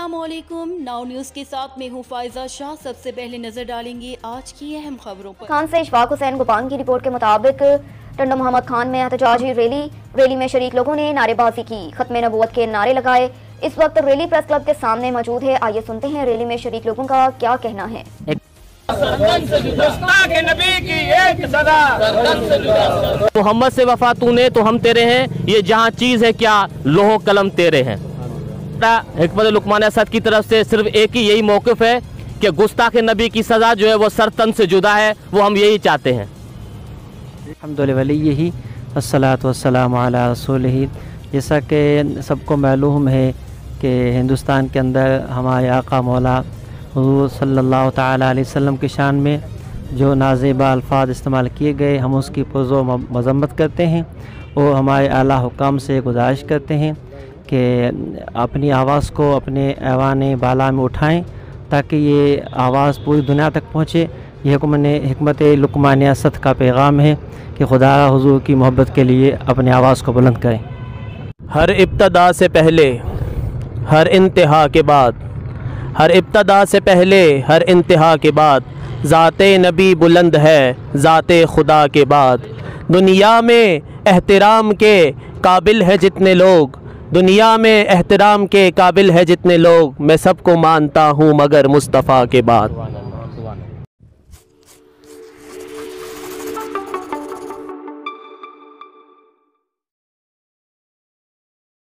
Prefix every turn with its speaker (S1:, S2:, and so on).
S1: अस्सलामुअलैकुम। Now news के साथ मैं हूँ फायजा शाह। सबसे पहले नजर डालेंगे आज की अहम खबरों पर।
S2: खान से इशफाक हुसैन गुबान की रिपोर्ट के मुताबिक टंडो मोहम्मद खान में एहतजाजी रैली में शरीक लोगों ने नारेबाजी की, खत्मे नबूवत के नारे लगाए। इस वक्त रैली प्रेस क्लब के सामने मौजूद है। आइए सुनते हैं रैली में शरीक लोगों का क्या कहना है।
S3: मोहम्मद से वफा तूने तो हम तेरे हैं, ये जहाँ चीज है क्या लोहो कलम तेरे हैं। हिकमत लुकमान असद की तरफ से सिर्फ एक ही यही मौक़िफ़ है कि गुस्ताख नबी की सज़ा जो है वो सर तन से जुदा है, वो हम यही चाहते हैं।
S4: अल्हम्दुलिल्लाह अस्सलातु वस्सलामु अला रसूलिही। जैसा कि सबको मालूम है कि हिंदुस्तान के अंदर हमारे आका मौला हुज़ूर सल्लल्लाहु तआला अलैहि वसल्लम की शान में जो नाज़ेबा अल्फाज इस्तेमाल किए गए, हम उसकी पुरज़ो मज़म्मत करते हैं और हमारे आला हुकाम से गुजारिश करते हैं कि अपनी आवाज़ को अपने ऐवान बाला में उठाएं ताकि ये आवाज़ पूरी दुनिया तक पहुँचे। ये हिकमत लुकमान असद का पैगाम है कि खुदा हुजूर की मोहब्बत के लिए अपनी आवाज़ को बुलंद करें।
S3: हर इब्तदा से पहले हर इंतहा के बाद, हर इब्तदा से पहले हर इंतहा के बाद, ज़ाते नबी बुलंद है ज़ाते खुदा के बाद। दुनिया में एहतराम के काबिल है जितने लोग, दुनिया में एहतराम के काबिल है जितने लोग, मैं सबको मानता हूँ मगर मुस्तफ़ा के बाद।